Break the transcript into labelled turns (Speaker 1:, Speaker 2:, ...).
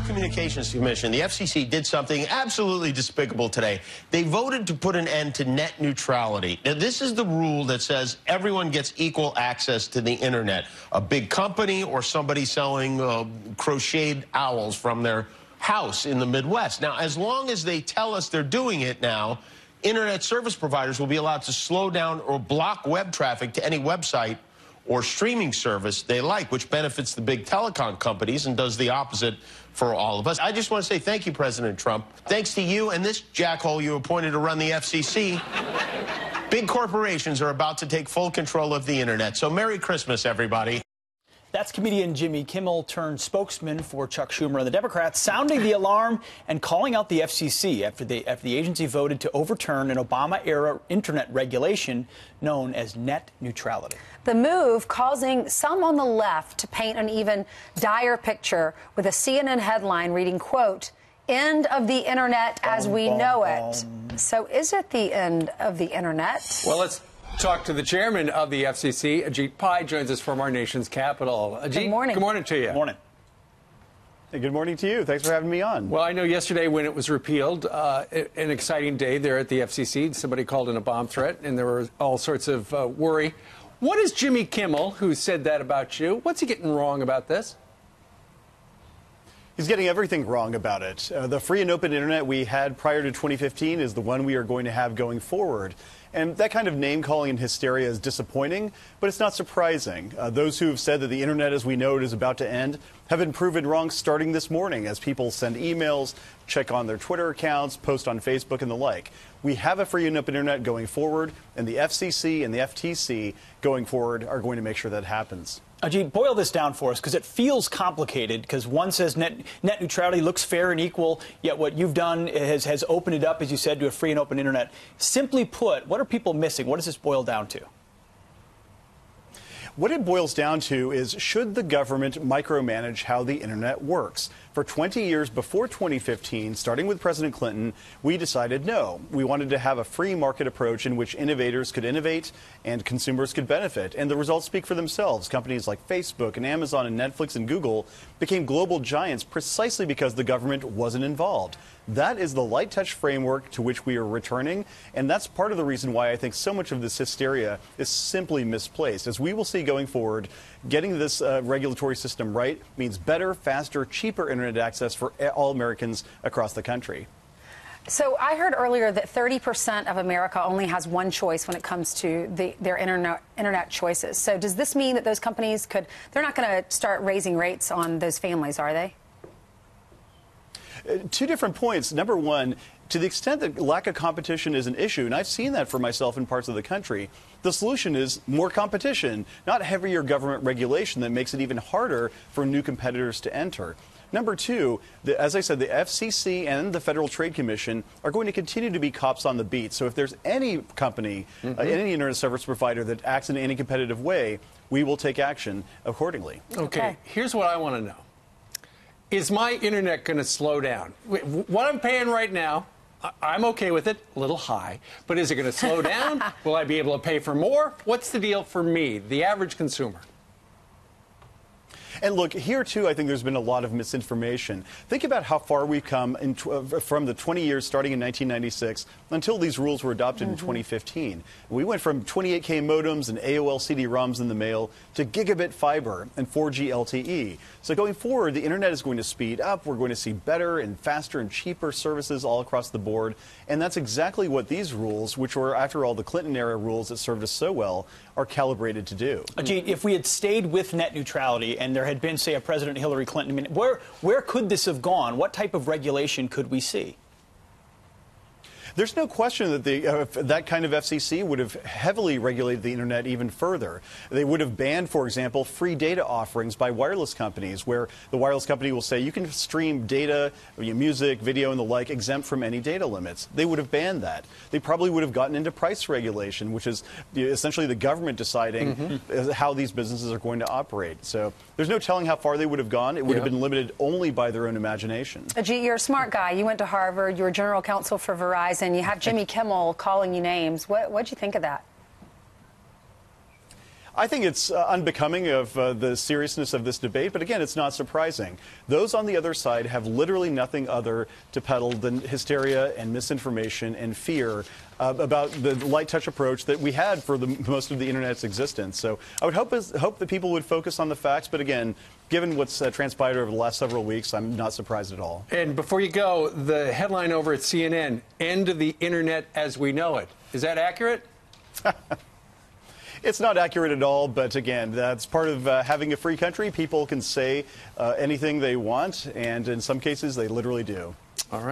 Speaker 1: Communications Commission, the FCC, did something absolutely despicable today. They voted to put an end to net neutrality. Now, this is the rule that says everyone gets equal access to the internet. A big company or somebody selling crocheted owls from their house in the Midwest. Now, as long as they tell us they're doing it now, internet service providers will be allowed to slow down or block web traffic to any website or streaming service they like, which benefits the big telecom companies and does the opposite for all of us. I just want to say thank you, President Trump. Thanks to you and this jackhole you appointed to run the FCC, big corporations are about to take full control of the internet. So Merry Christmas, everybody.
Speaker 2: That's comedian Jimmy Kimmel turned spokesman for Chuck Schumer and the Democrats, sounding the alarm and calling out the FCC after the agency voted to overturn an Obama-era internet regulation known as net neutrality.
Speaker 3: The move causing some on the left to paint an even dire picture with a CNN headline reading, quote, "End of the internet as we know it." So is it the end of the internet?
Speaker 4: Well, let's talk to the chairman of the FCC. Ajit Pai joins us from our nation's capital. Ajit,
Speaker 3: good morning.
Speaker 4: Good morning to you.
Speaker 2: Good morning.
Speaker 5: Hey, good morning to you. Thanks for having me on.
Speaker 4: Well, I know yesterday when it was repealed, an exciting day there at the FCC. Somebody called in a bomb threat, and there were all sorts of worry. What is Jimmy Kimmel, who said that about you, what's he getting wrong about this?
Speaker 5: He's getting everything wrong about it. The free and open internet we had prior to 2015 is the one we are going to have going forward. And that kind of name-calling and hysteria is disappointing, but it's not surprising. Those who have said that the internet as we know it is about to end have been proven wrong starting this morning as people send emails, check on their Twitter accounts, post on Facebook and the like. We have a free and open internet going forward, and the FCC and the FTC going forward are going to make sure that happens.
Speaker 2: Ajit, boil this down for us, because it feels complicated, because one says net neutrality looks fair and equal, yet what you've done has opened it up, as you said, to a free and open internet. Simply put, what are people missing? What does this boil down to?
Speaker 5: What it boils down to is, should the government micromanage how the internet works? For 20 years before 2015, starting with President Clinton, we decided no. We wanted to have a free market approach in which innovators could innovate and consumers could benefit. And the results speak for themselves. Companies like Facebook and Amazon and Netflix and Google became global giants precisely because the government wasn't involved. That is the light touch framework to which we are returning, and that's part of the reason why I think so much of this hysteria is simply misplaced. As we will see going forward, getting this regulatory system right means better, faster, cheaper internet access for all Americans across the country.
Speaker 3: So I heard earlier that 30% of America only has one choice when it comes to their internet choices. So does this mean that those companies they're not going to start raising rates on those families, are they?
Speaker 5: Two different points. Number one, to the extent that lack of competition is an issue, and I've seen that for myself in parts of the country, the solution is more competition, not heavier government regulation that makes it even harder for new competitors to enter. Number two, as I said, the FCC and the Federal Trade Commission are going to continue to be cops on the beat. So if there's any company, any internet service provider that acts in any competitive way, we will take action accordingly.
Speaker 4: Okay, here's what I want to know. Is my internet going to slow down? What I'm paying right now, I'm okay with it, a little high, but is it going to slow down? Will I be able to pay for more? What's the deal for me, the average consumer?
Speaker 5: And look, here too, I think there's been a lot of misinformation. Think about how far we've come from the 20 years starting in 1996 until these rules were adopted in 2015. We went from 28K modems and AOL CD-ROMs in the mail to gigabit fiber and 4G LTE. So going forward, the internet is going to speed up. We're going to see better and faster and cheaper services all across the board. And that's exactly what these rules, which were, after all, the Clinton-era rules that served us so well, are calibrated to do.
Speaker 2: Ajit, if we had stayed with net neutrality and there had been, say, a President Hillary Clinton, I mean, where could this have gone? What type of regulation could we see?
Speaker 5: There's no question that that kind of FCC would have heavily regulated the internet even further. They would have banned, for example, free data offerings by wireless companies, where the wireless company will say you can stream data, music, video, and the like exempt from any data limits. They would have banned that. They probably would have gotten into price regulation, which is essentially the government deciding how these businesses are going to operate. So there's no telling how far they would have gone. It would have been limited only by their own imagination.
Speaker 3: Ajit, you're a smart guy. You went to Harvard. You were general counsel for Verizon. You have Jimmy Kimmel calling you names. What'd you think of that?
Speaker 5: I think it's unbecoming of the seriousness of this debate, but again, it's not surprising. Those on the other side have literally nothing other to peddle than hysteria and misinformation and fear about the light touch approach that we had for most of the Internet's existence. So I would hope that people would focus on the facts, but again, given what's transpired over the last several weeks, I'm not surprised at all.
Speaker 4: And before you go, the headline over at CNN, "End of the Internet as we know it." Is that accurate?
Speaker 5: It's not accurate at all, but again, that's part of having a free country. People can say anything they want, and in some cases, they literally do.
Speaker 4: All right.